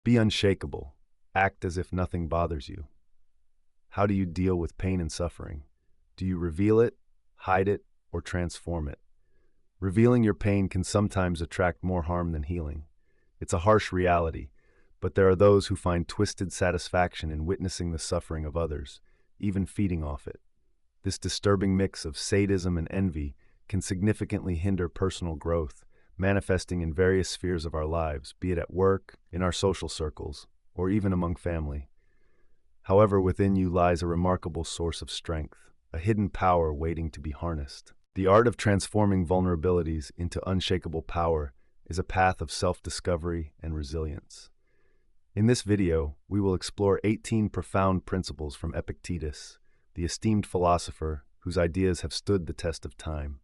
Be unshakable. Act as if nothing bothers you. How do you deal with pain and suffering? Do you reveal it, hide it, or transform it? Revealing your pain can sometimes attract more harm than healing. It's a harsh reality, but there are those who find twisted satisfaction in witnessing the suffering of others, even feeding off it. This disturbing mix of sadism and envy can significantly hinder personal growth, manifesting in various spheres of our lives, be it at work, in our social circles, or even among family. However, within you lies a remarkable source of strength, a hidden power waiting to be harnessed. The art of transforming vulnerabilities into unshakable power is a path of self-discovery and resilience. In this video, we will explore 18 profound principles from Epictetus, the esteemed philosopher whose ideas have stood the test of time.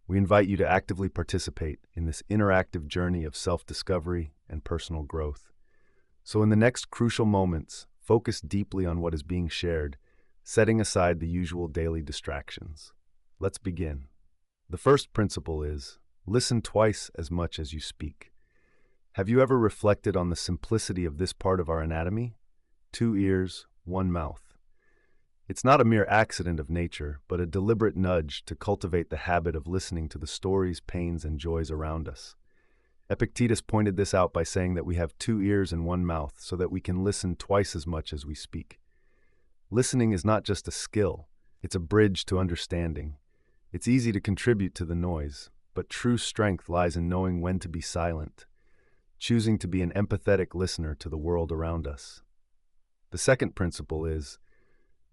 We invite you to actively participate in this interactive journey of self-discovery and personal growth. So in the next crucial moments, focus deeply on what is being shared, setting aside the usual daily distractions. Let's begin. The first principle is, listen twice as much as you speak. Have you ever reflected on the simplicity of this part of our anatomy? 2 ears, 1 mouth. It's not a mere accident of nature, but a deliberate nudge to cultivate the habit of listening to the stories, pains, and joys around us. Epictetus pointed this out by saying that we have 2 ears and 1 mouth so that we can listen twice as much as we speak. Listening is not just a skill, it's a bridge to understanding. It's easy to contribute to the noise, but true strength lies in knowing when to be silent, choosing to be an empathetic listener to the world around us. The second principle is,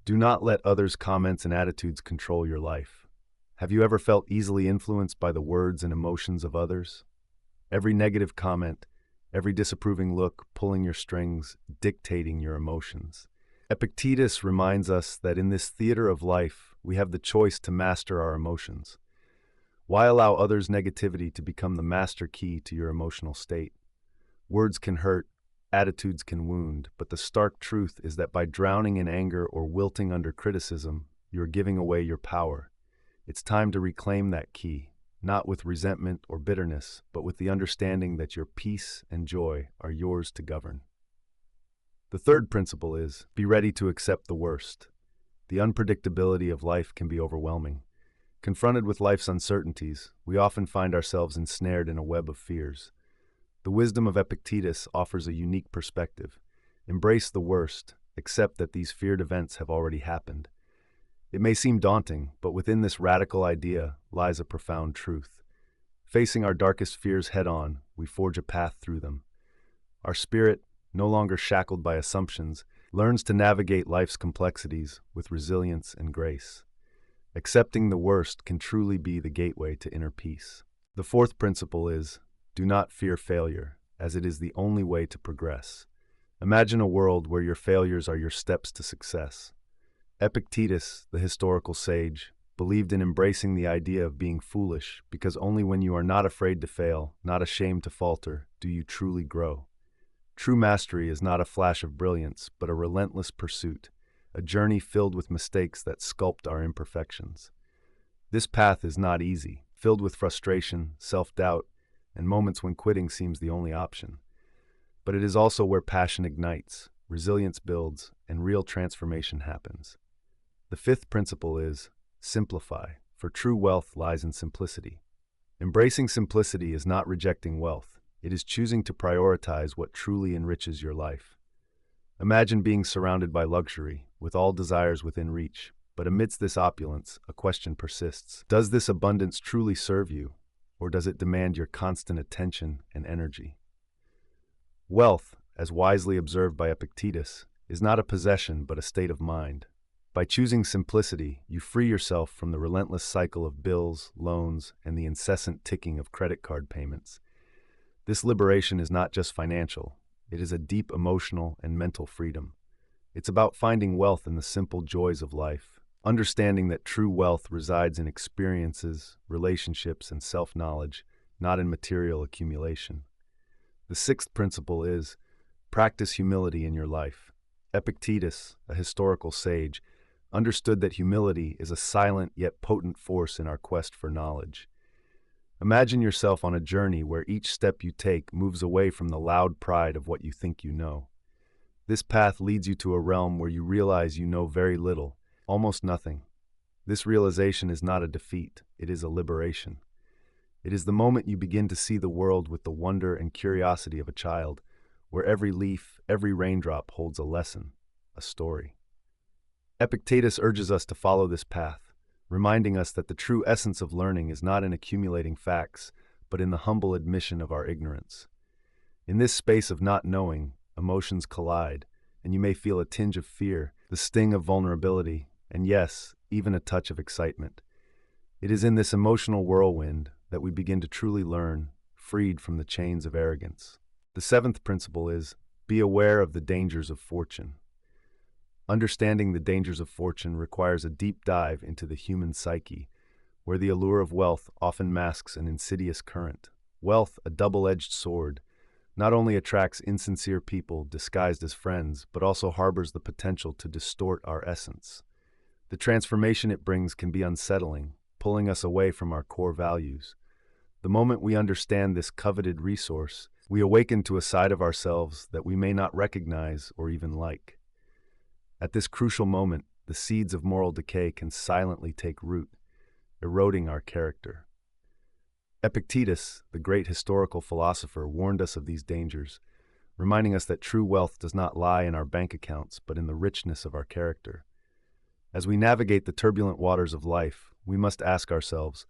do not let others' comments and attitudes control your life. Have you ever felt easily influenced by the words and emotions of others? Every negative comment, every disapproving look pulling your strings, dictating your emotions. Epictetus reminds us that in this theater of life, we have the choice to master our emotions. Why allow others' negativity to become the master key to your emotional state? Words can hurt, attitudes can wound, but the stark truth is that by drowning in anger or wilting under criticism, you're giving away your power. It's time to reclaim that key, not with resentment or bitterness, but with the understanding that your peace and joy are yours to govern. The third principle is, be ready to accept the worst. The unpredictability of life can be overwhelming. Confronted with life's uncertainties, we often find ourselves ensnared in a web of fears. The wisdom of Epictetus offers a unique perspective. Embrace the worst, accept that these feared events have already happened. It may seem daunting, but within this radical idea lies a profound truth. Facing our darkest fears head-on, we forge a path through them. Our spirit, no longer shackled by assumptions, learns to navigate life's complexities with resilience and grace. Accepting the worst can truly be the gateway to inner peace. The fourth principle is, do not fear failure, as it is the only way to progress. Imagine a world where your failures are your steps to success. Epictetus, the historical sage, believed in embracing the idea of being foolish, because only when you are not afraid to fail, not ashamed to falter, do you truly grow. True mastery is not a flash of brilliance, but a relentless pursuit, a journey filled with mistakes that sculpt our imperfections. This path is not easy, filled with frustration, self-doubt, and moments when quitting seems the only option. But it is also where passion ignites, resilience builds, and real transformation happens. The fifth principle is, simplify, for true wealth lies in simplicity. Embracing simplicity is not rejecting wealth, it is choosing to prioritize what truly enriches your life. Imagine being surrounded by luxury, with all desires within reach, but amidst this opulence, a question persists. Does this abundance truly serve you? Or does it demand your constant attention and energy? Wealth, as wisely observed by Epictetus, is not a possession but a state of mind. By choosing simplicity, you free yourself from the relentless cycle of bills, loans, and the incessant ticking of credit card payments. This liberation is not just financial, it is a deep emotional and mental freedom. It's about finding wealth in the simple joys of life, understanding that true wealth resides in experiences, relationships, and self-knowledge, not in material accumulation. The sixth principle is, practice humility in your life. Epictetus, a historical sage, understood that humility is a silent yet potent force in our quest for knowledge. Imagine yourself on a journey where each step you take moves away from the loud pride of what you think you know. This path leads you to a realm where you realize you know very little, almost nothing. This realization is not a defeat, it is a liberation. It is the moment you begin to see the world with the wonder and curiosity of a child, where every leaf, every raindrop holds a lesson, a story. Epictetus urges us to follow this path, reminding us that the true essence of learning is not in accumulating facts, but in the humble admission of our ignorance. In this space of not knowing, emotions collide, and you may feel a tinge of fear, the sting of vulnerability, and yes, even a touch of excitement. It is in this emotional whirlwind that we begin to truly learn, freed from the chains of arrogance. The seventh principle is, be aware of the dangers of fortune. Understanding the dangers of fortune requires a deep dive into the human psyche, where the allure of wealth often masks an insidious current. Wealth, a double-edged sword, not only attracts insincere people disguised as friends, but also harbors the potential to distort our essence. The transformation it brings can be unsettling, pulling us away from our core values. The moment we understand this coveted resource, we awaken to a side of ourselves that we may not recognize or even like. At this crucial moment, the seeds of moral decay can silently take root, eroding our character. Epictetus, the great historical philosopher, warned us of these dangers, reminding us that true wealth does not lie in our bank accounts, but in the richness of our character. As we navigate the turbulent waters of life, we must ask ourselves,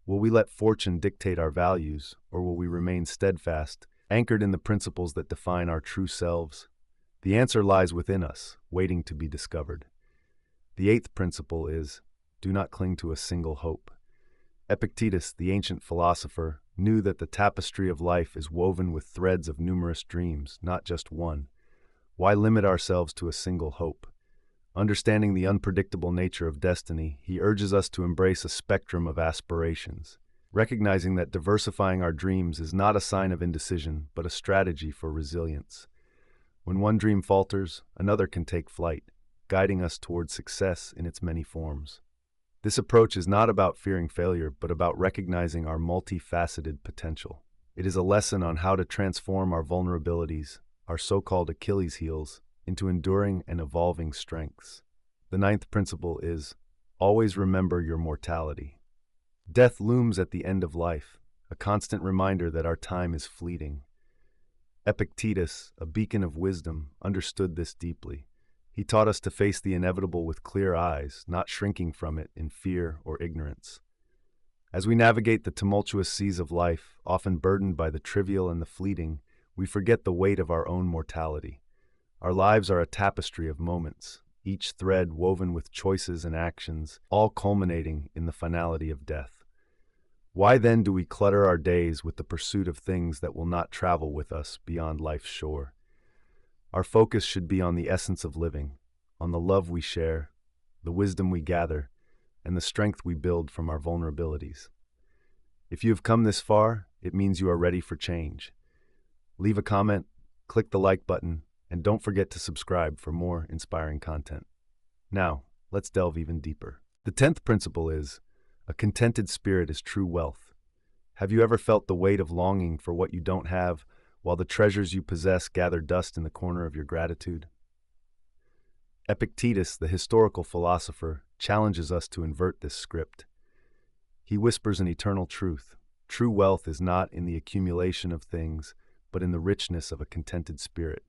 will we let fortune dictate our values, or will we remain steadfast, anchored in the principles that define our true selves? The answer lies within us, waiting to be discovered. The eighth principle is, do not cling to a single hope. Epictetus, the ancient philosopher, knew that the tapestry of life is woven with threads of numerous dreams, not just one. Why limit ourselves to a single hope? Understanding the unpredictable nature of destiny, he urges us to embrace a spectrum of aspirations, recognizing that diversifying our dreams is not a sign of indecision, but a strategy for resilience. When one dream falters, another can take flight, guiding us towards success in its many forms. This approach is not about fearing failure, but about recognizing our multifaceted potential. It is a lesson on how to transform our vulnerabilities, our so-called Achilles heels, into enduring and evolving strengths. The ninth principle is, always remember your mortality. Death looms at the end of life, a constant reminder that our time is fleeting. Epictetus, a beacon of wisdom, understood this deeply. He taught us to face the inevitable with clear eyes, not shrinking from it in fear or ignorance. As we navigate the tumultuous seas of life, often burdened by the trivial and the fleeting, we forget the weight of our own mortality. Our lives are a tapestry of moments, each thread woven with choices and actions, all culminating in the finality of death. Why then do we clutter our days with the pursuit of things that will not travel with us beyond life's shore? Our focus should be on the essence of living, on the love we share, the wisdom we gather, and the strength we build from our vulnerabilities. If you have come this far, it means you are ready for change. Leave a comment, click the like button, and don't forget to subscribe for more inspiring content. Now, let's delve even deeper. The 10th principle is, a contented spirit is true wealth. Have you ever felt the weight of longing for what you don't have, while the treasures you possess gather dust in the corner of your gratitude? Epictetus, the historical philosopher, challenges us to invert this script. He whispers an eternal truth. True wealth is not in the accumulation of things, but in the richness of a contented spirit.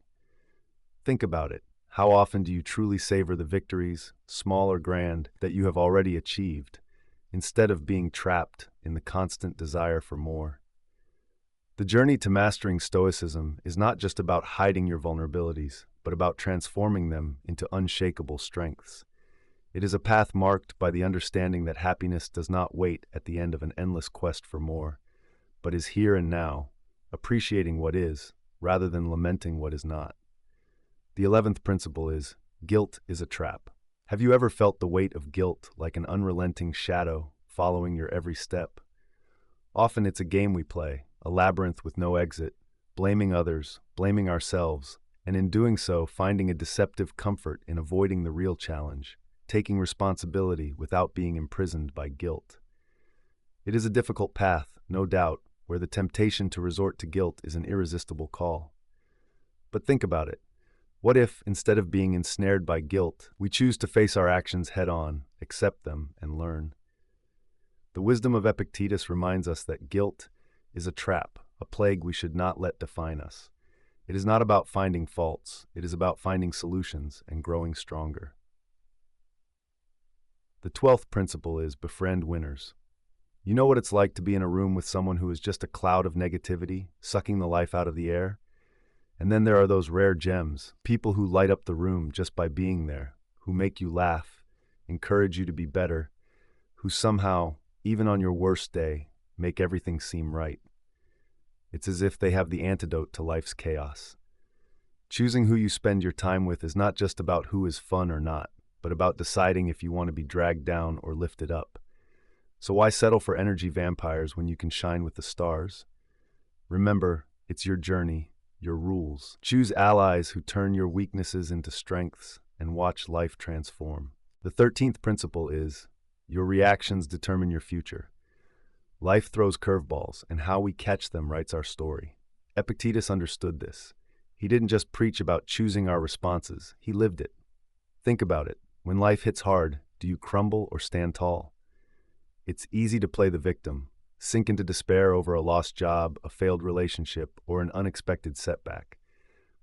Think about it. How often do you truly savor the victories, small or grand, that you have already achieved, instead of being trapped in the constant desire for more? The journey to mastering Stoicism is not just about hiding your vulnerabilities, but about transforming them into unshakable strengths. It is a path marked by the understanding that happiness does not wait at the end of an endless quest for more, but is here and now, appreciating what is, rather than lamenting what is not. The 11th principle is, guilt is a trap. Have you ever felt the weight of guilt like an unrelenting shadow following your every step? Often it's a game we play, a labyrinth with no exit, blaming others, blaming ourselves, and in doing so, finding a deceptive comfort in avoiding the real challenge, taking responsibility without being imprisoned by guilt. It is a difficult path, no doubt, where the temptation to resort to guilt is an irresistible call. But think about it. What if, instead of being ensnared by guilt, we choose to face our actions head-on, accept them, and learn? The wisdom of Epictetus reminds us that guilt is a trap, a plague we should not let define us. It is not about finding faults, it is about finding solutions and growing stronger. The 12th principle is befriend winners. You know what it's like to be in a room with someone who is just a cloud of negativity, sucking the life out of the air? And then there are those rare gems, people who light up the room just by being there, who make you laugh, encourage you to be better, who somehow, even on your worst day, make everything seem right. It's as if they have the antidote to life's chaos. Choosing who you spend your time with is not just about who is fun or not, but about deciding if you want to be dragged down or lifted up. So why settle for energy vampires when you can shine with the stars? Remember, it's your journey, your rules. Choose allies who turn your weaknesses into strengths and watch life transform. The 13th principle is, your reactions determine your future. Life throws curveballs, and how we catch them writes our story. Epictetus understood this. He didn't just preach about choosing our responses, he lived it. Think about it. When life hits hard, do you crumble or stand tall? It's easy to play the victim, sink into despair over a lost job, a failed relationship, or an unexpected setback.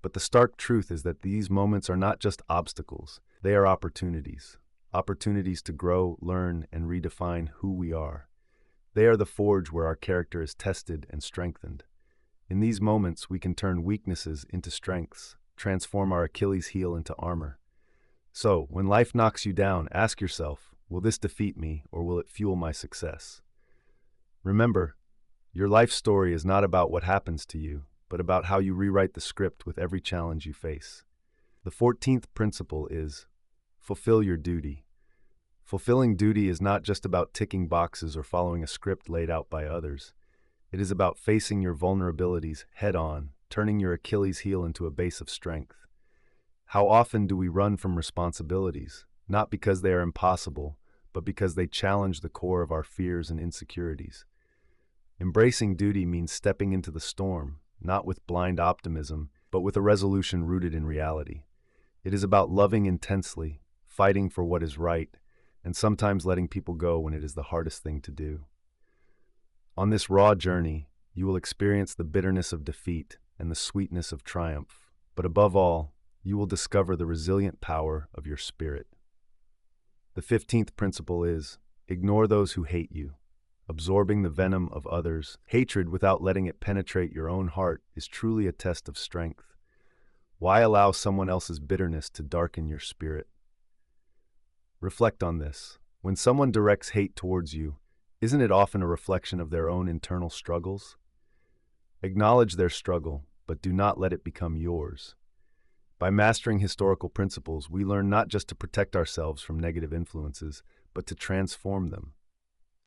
But the stark truth is that these moments are not just obstacles, they are opportunities. Opportunities to grow, learn, and redefine who we are. They are the forge where our character is tested and strengthened. In these moments, we can turn weaknesses into strengths, transform our Achilles heel into armor. So, when life knocks you down, ask yourself, will this defeat me or will it fuel my success? Remember, your life story is not about what happens to you, but about how you rewrite the script with every challenge you face. The 14th principle is, fulfill your duty. Fulfilling duty is not just about ticking boxes or following a script laid out by others. It is about facing your vulnerabilities head-on, turning your Achilles heel into a base of strength. How often do we run from responsibilities, not because they are impossible, but because they challenge the core of our fears and insecurities? Embracing duty means stepping into the storm, not with blind optimism, but with a resolution rooted in reality. It is about loving intensely, fighting for what is right, and sometimes letting people go when it is the hardest thing to do. On this raw journey, you will experience the bitterness of defeat and the sweetness of triumph, but above all, you will discover the resilient power of your spirit. The 15th principle is, ignore those who hate you. Absorbing the venom of others, hatred without letting it penetrate your own heart is truly a test of strength. Why allow someone else's bitterness to darken your spirit? Reflect on this. When someone directs hate towards you, isn't it often a reflection of their own internal struggles? Acknowledge their struggle, but do not let it become yours. By mastering historical principles, we learn not just to protect ourselves from negative influences, but to transform them.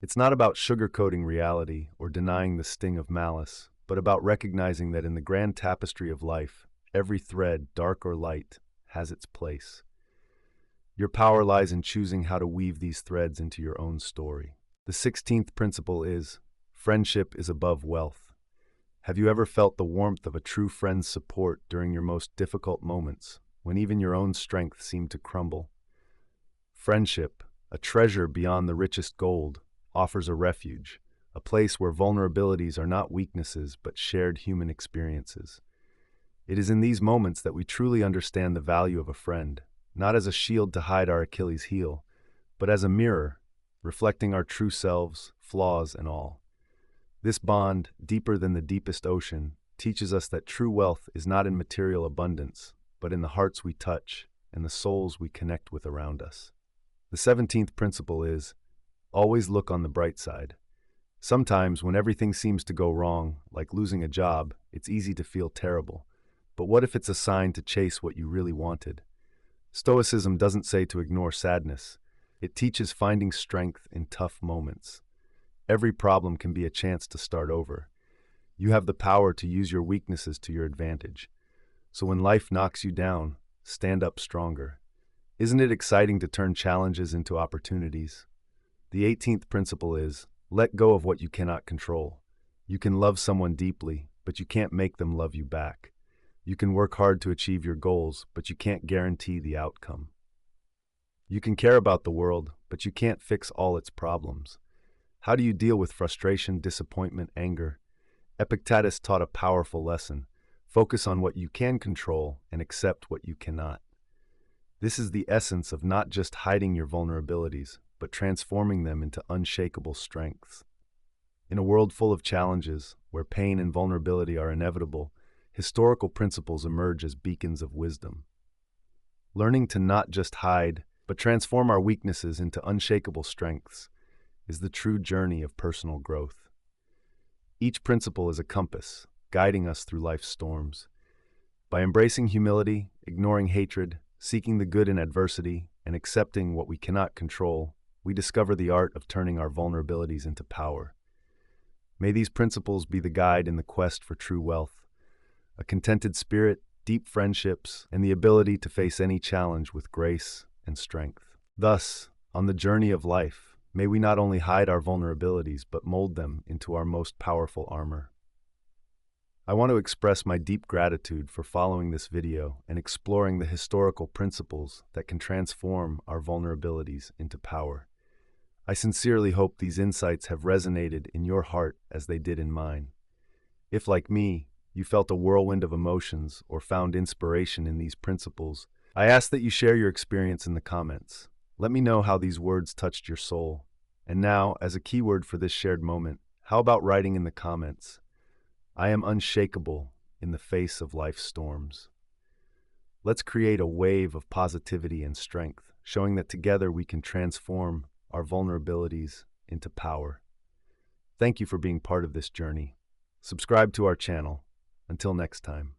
It's not about sugarcoating reality or denying the sting of malice, but about recognizing that in the grand tapestry of life, every thread, dark or light, has its place. Your power lies in choosing how to weave these threads into your own story. The 16th principle is, friendship is above wealth. Have you ever felt the warmth of a true friend's support during your most difficult moments, when even your own strength seemed to crumble? Friendship, a treasure beyond the richest gold, offers a refuge, a place where vulnerabilities are not weaknesses but shared human experiences. It is in these moments that we truly understand the value of a friend, not as a shield to hide our Achilles heel, but as a mirror, reflecting our true selves, flaws and all. This bond, deeper than the deepest ocean, teaches us that true wealth is not in material abundance, but in the hearts we touch and the souls we connect with around us. The 17th principle is, always look on the bright side. Sometimes, when everything seems to go wrong, like losing a job, it's easy to feel terrible. But what if it's a sign to chase what you really wanted? Stoicism doesn't say to ignore sadness. It teaches finding strength in tough moments. Every problem can be a chance to start over. You have the power to use your weaknesses to your advantage. So when life knocks you down, stand up stronger. Isn't it exciting to turn challenges into opportunities? The 18th principle is, let go of what you cannot control. You can love someone deeply, but you can't make them love you back. You can work hard to achieve your goals, but you can't guarantee the outcome. You can care about the world, but you can't fix all its problems. How do you deal with frustration, disappointment, anger? Epictetus taught a powerful lesson. Focus on what you can control and accept what you cannot. This is the essence of not just hiding your vulnerabilities, but transforming them into unshakable strengths. In a world full of challenges, where pain and vulnerability are inevitable, historical principles emerge as beacons of wisdom. Learning to not just hide, but transform our weaknesses into unshakable strengths is the true journey of personal growth. Each principle is a compass, guiding us through life's storms. By embracing humility, ignoring hatred, seeking the good in adversity, and accepting what we cannot control, we discover the art of turning our vulnerabilities into power. May these principles be the guide in the quest for true wealth, a contented spirit, deep friendships, and the ability to face any challenge with grace and strength. Thus, on the journey of life, may we not only hide our vulnerabilities, but mold them into our most powerful armor. I want to express my deep gratitude for following this video and exploring the historical principles that can transform our vulnerabilities into power. I sincerely hope these insights have resonated in your heart as they did in mine. If, like me, you felt a whirlwind of emotions or found inspiration in these principles, I ask that you share your experience in the comments. Let me know how these words touched your soul. And now, as a keyword for this shared moment, how about writing in the comments, "I am unshakable in the face of life's storms." Let's create a wave of positivity and strength, showing that together we can transform our vulnerabilities into power. Thank you for being part of this journey. Subscribe to our channel. Until next time.